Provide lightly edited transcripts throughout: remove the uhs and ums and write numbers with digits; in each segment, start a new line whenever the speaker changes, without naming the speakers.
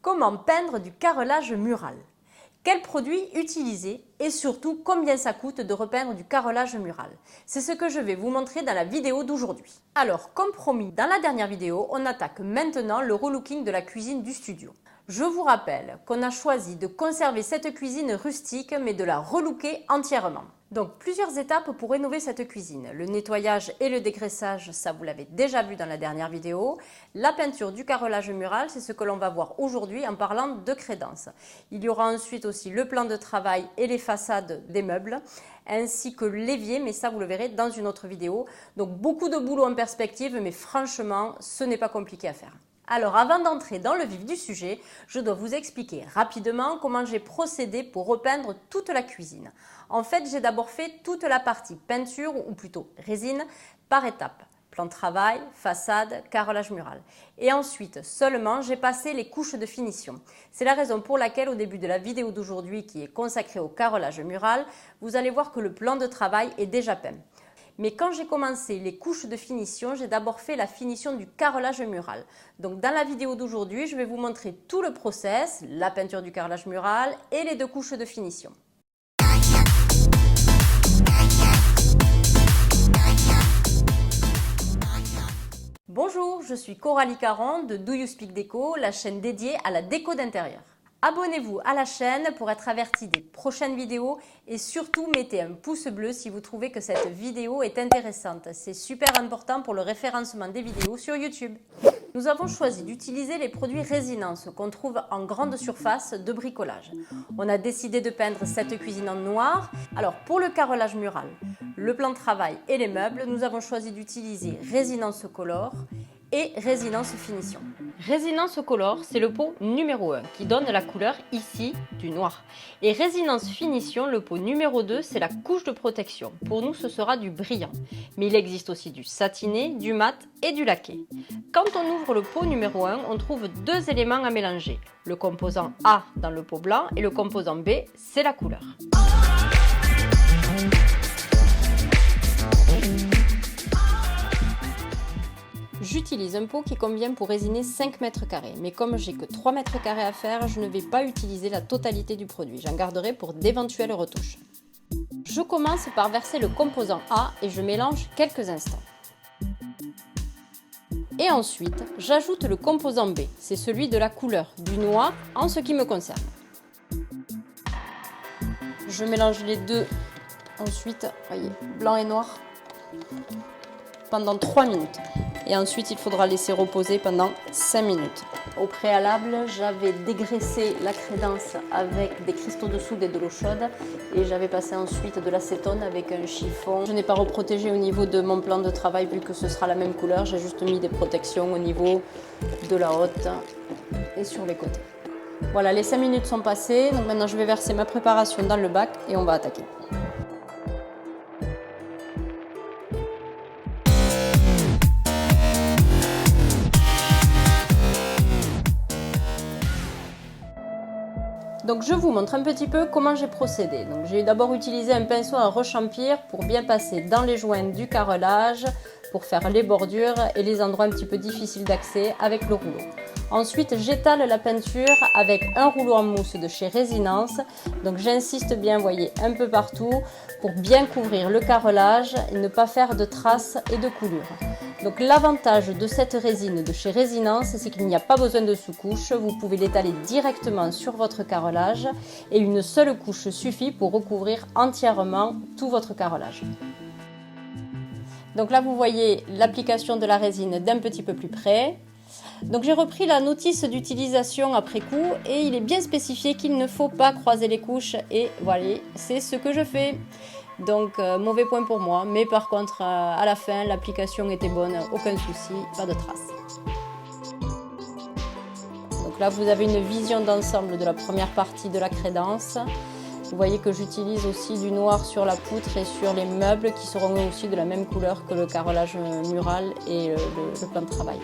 Comment peindre du carrelage mural? Quels produits utiliser et surtout combien ça coûte de repeindre du carrelage mural? C'est ce que je vais vous montrer dans la vidéo d'aujourd'hui. Alors, comme promis dans la dernière vidéo, on attaque maintenant le relooking de la cuisine du studio. Je vous rappelle qu'on a choisi de conserver cette cuisine rustique mais de la relooker entièrement. Donc plusieurs étapes pour rénover cette cuisine. Le nettoyage et le dégraissage, ça vous l'avez déjà vu dans la dernière vidéo. La peinture du carrelage mural, c'est ce que l'on va voir aujourd'hui en parlant de crédence. Il y aura ensuite aussi le plan de travail et les façades des meubles, ainsi que l'évier, mais ça vous le verrez dans une autre vidéo. Donc beaucoup de boulot en perspective, mais franchement, ce n'est pas compliqué à faire. Alors avant d'entrer dans le vif du sujet, je dois vous expliquer rapidement comment j'ai procédé pour repeindre toute la cuisine. En fait, j'ai d'abord fait toute la partie peinture, ou plutôt résine, par étapes. Plan de travail, façade, carrelage mural. Et ensuite, seulement, j'ai passé les couches de finition. C'est la raison pour laquelle, au début de la vidéo d'aujourd'hui, qui est consacrée au carrelage mural, vous allez voir que le plan de travail est déjà peint. Mais quand j'ai commencé les couches de finition, j'ai d'abord fait la finition du carrelage mural. Donc dans la vidéo d'aujourd'hui, je vais vous montrer tout le process, la peinture du carrelage mural et les deux couches de finition. Bonjour, je suis Coralie Caron de Do You Speak Déco, la chaîne dédiée à la déco d'intérieur. Abonnez-vous à la chaîne pour être averti des prochaines vidéos et surtout mettez un pouce bleu si vous trouvez que cette vidéo est intéressante. C'est super important pour le référencement des vidéos sur YouTube. Nous avons choisi d'utiliser les produits résinence qu'on trouve en grande surface de bricolage. On a décidé de peindre cette cuisine en noir. Alors pour le carrelage mural, le plan de travail et les meubles, nous avons choisi d'utiliser Résinance Color et Résinance Finition. Résinance Color, c'est le pot numéro 1 qui donne la couleur ici du noir. Et Résinance Finition, le pot numéro 2, c'est la couche de protection. Pour nous, ce sera du brillant. Mais il existe aussi du satiné, du mat et du laqué. Quand on ouvre le pot numéro 1, on trouve deux éléments à mélanger. Le composant A dans le pot blanc et le composant B, c'est la couleur. J'utilise un pot qui convient pour résiner 5 mètres carrés, mais comme j'ai que 3 mètres carrés à faire, je ne vais pas utiliser la totalité du produit, j'en garderai pour d'éventuelles retouches. Je commence par verser le composant A et je mélange quelques instants. Et ensuite, j'ajoute le composant B, c'est celui de la couleur du noir en ce qui me concerne. Je mélange les deux, ensuite, voyez, blanc et noir, pendant 3 minutes. Et ensuite, il faudra laisser reposer pendant 5 minutes. Au préalable, j'avais dégraissé la crédence avec des cristaux de soude et de l'eau chaude. Et j'avais passé ensuite de l'acétone avec un chiffon. Je n'ai pas reprotégé au niveau de mon plan de travail vu que ce sera la même couleur. J'ai juste mis des protections au niveau de la haute et sur les côtés. Voilà, les 5 minutes sont passées. Donc maintenant, je vais verser ma préparation dans le bac et on va attaquer. Donc je vous montre un petit peu comment j'ai procédé. Donc j'ai d'abord utilisé un pinceau à rechampir pour bien passer dans les joints du carrelage, pour faire les bordures et les endroits un petit peu difficiles d'accès avec le rouleau. Ensuite, j'étale la peinture avec un rouleau en mousse de chez Résinance. Donc j'insiste bien, vous voyez, un peu partout pour bien couvrir le carrelage et ne pas faire de traces et de coulures. Donc l'avantage de cette résine de chez Résinance, c'est qu'il n'y a pas besoin de sous-couche. Vous pouvez l'étaler directement sur votre carrelage et une seule couche suffit pour recouvrir entièrement tout votre carrelage. Donc là, vous voyez l'application de la résine d'un petit peu plus près. Donc j'ai repris la notice d'utilisation après coup et il est bien spécifié qu'il ne faut pas croiser les couches et voilà, c'est ce que je fais. Donc mauvais point pour moi, mais par contre à la fin l'application était bonne, aucun souci, pas de traces. Donc là vous avez une vision d'ensemble de la première partie de la crédence. Vous voyez que j'utilise aussi du noir sur la poutre et sur les meubles qui seront aussi de la même couleur que le carrelage mural et le plan de travail.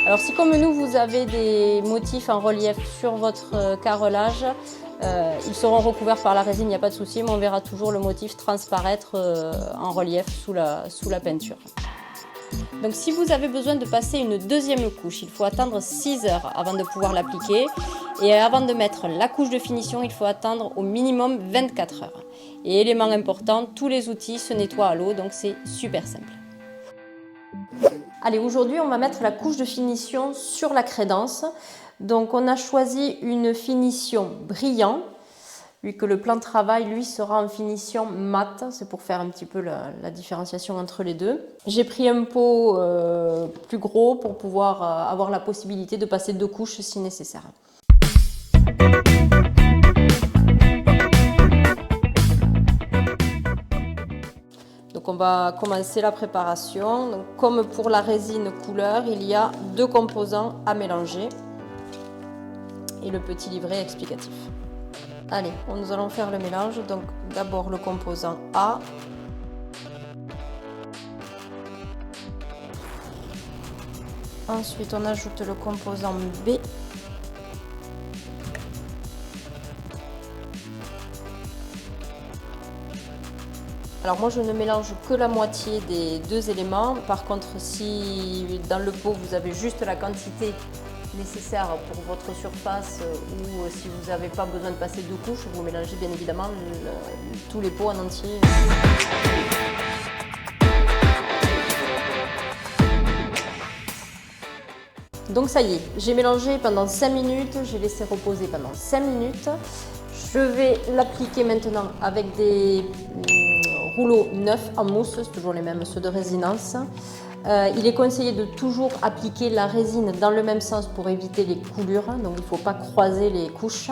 Alors si comme nous vous avez des motifs en relief sur votre carrelage, ils seront recouverts par la résine, il n'y a pas de souci, mais on verra toujours le motif transparaître en relief sous la peinture. Donc si vous avez besoin de passer une deuxième couche, il faut attendre 6 heures avant de pouvoir l'appliquer. Et avant de mettre la couche de finition, il faut attendre au minimum 24 heures. Et élément important, tous les outils se nettoient à l'eau, donc c'est super simple. Allez, aujourd'hui, on va mettre la couche de finition sur la crédence. Donc, on a choisi une finition brillant, vu que le plan de travail, lui, sera en finition mat. C'est pour faire un petit peu la différenciation entre les deux. J'ai pris un pot plus gros pour pouvoir avoir la possibilité de passer 2 couches si nécessaire. Donc on va commencer la préparation. Donc, comme pour la résine couleur, il y a 2 composants à mélanger et le petit livret explicatif. Allez, nous allons faire le mélange. Donc d'abord le composant A. Ensuite on ajoute le composant B. Alors moi je ne mélange que la moitié des 2 éléments. Par contre, si dans le pot vous avez juste la quantité nécessaire pour votre surface ou si vous n'avez pas besoin de passer 2 couches, vous mélangez bien évidemment tous les pots en entier. Donc ça y est, j'ai mélangé pendant 5 minutes, j'ai laissé reposer pendant 5 minutes. Je vais l'appliquer maintenant avec des rouleaux neufs en mousse, c'est toujours les mêmes, ceux de résinence. Il est conseillé de toujours appliquer la résine dans le même sens pour éviter les coulures, donc il ne faut pas croiser les couches.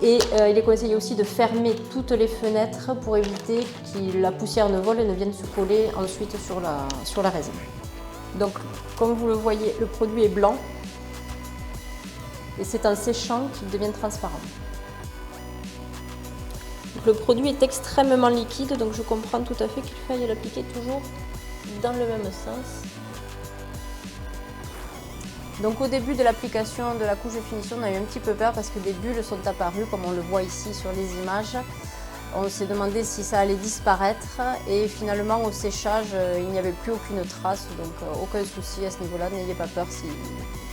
Et il est conseillé aussi de fermer toutes les fenêtres pour éviter que la poussière ne vole et ne vienne se coller ensuite sur la résine. Donc comme vous le voyez, le produit est blanc et c'est en séchant qu'il devient transparent. Le produit est extrêmement liquide, donc je comprends tout à fait qu'il faille l'appliquer toujours dans le même sens. Donc au début de l'application de la couche de finition, on a eu un petit peu peur parce que des bulles sont apparues, comme on le voit ici sur les images. On s'est demandé si ça allait disparaître et finalement au séchage, il n'y avait plus aucune trace, donc aucun souci à ce niveau-là, n'ayez pas peur si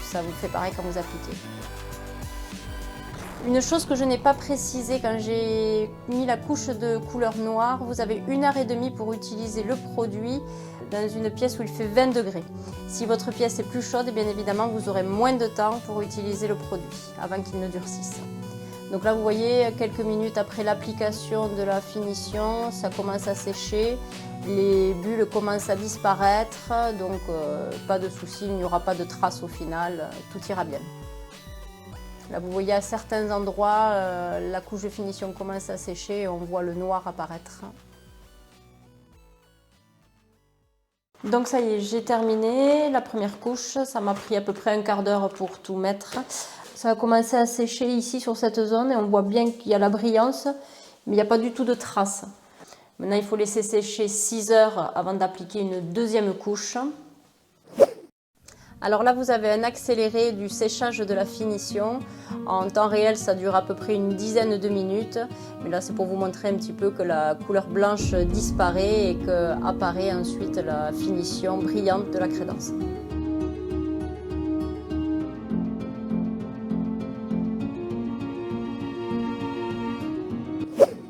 ça vous fait pareil quand vous appliquez. Une chose que je n'ai pas précisé quand j'ai mis la couche de couleur noire, vous avez 1h30 pour utiliser le produit dans une pièce où il fait 20 degrés. Si votre pièce est plus chaude, bien évidemment, vous aurez moins de temps pour utiliser le produit avant qu'il ne durcisse. Donc là, vous voyez, quelques minutes après l'application de la finition, ça commence à sécher, les bulles commencent à disparaître, donc pas de souci, il n'y aura pas de traces au final, tout ira bien. Là, vous voyez à certains endroits, la couche de finition commence à sécher et on voit le noir apparaître. Donc ça y est, j'ai terminé la première couche. Ça m'a pris à peu près un quart d'heure pour tout mettre. Ça a commencé à sécher ici sur cette zone et on voit bien qu'il y a la brillance, mais il n'y a pas du tout de traces. Maintenant, il faut laisser sécher 6 heures avant d'appliquer une deuxième couche. Alors là, vous avez un accéléré du séchage de la finition. En temps réel, ça dure à peu près une dizaine de minutes. Mais là, c'est pour vous montrer un petit peu que la couleur blanche disparaît et qu'apparaît ensuite la finition brillante de la crédence.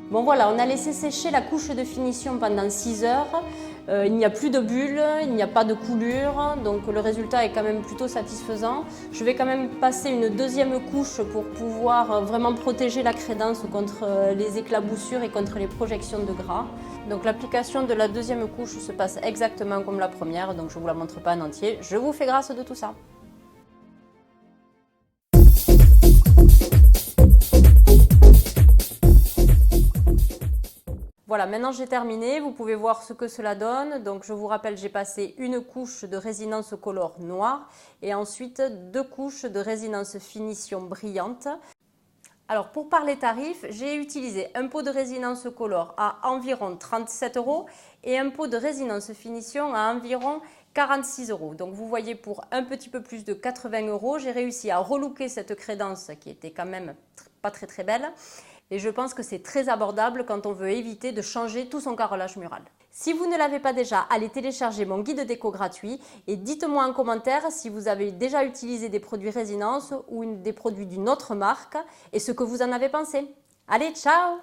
Bon voilà, on a laissé sécher la couche de finition pendant 6 heures. Il n'y a plus de bulles, il n'y a pas de coulure, donc le résultat est quand même plutôt satisfaisant. Je vais quand même passer une deuxième couche pour pouvoir vraiment protéger la crédence contre les éclaboussures et contre les projections de gras. Donc l'application de la deuxième couche se passe exactement comme la première, donc je ne vous la montre pas en entier. Je vous fais grâce de tout ça. Voilà, maintenant j'ai terminé, vous pouvez voir ce que cela donne. Donc je vous rappelle, j'ai passé une couche de résinence color noir et ensuite 2 couches de résinence finition brillante. Alors pour parler tarifs, j'ai utilisé un pot de résinence color à environ 37 € et un pot de résinence finition à environ 46 €. Donc vous voyez, pour un petit peu plus de 80 €, j'ai réussi à relooker cette crédence qui était quand même pas très belle. Et je pense que c'est très abordable quand on veut éviter de changer tout son carrelage mural. Si vous ne l'avez pas déjà, allez télécharger mon guide déco gratuit et dites-moi en commentaire si vous avez déjà utilisé des produits Résinence ou des produits d'une autre marque et ce que vous en avez pensé. Allez, ciao!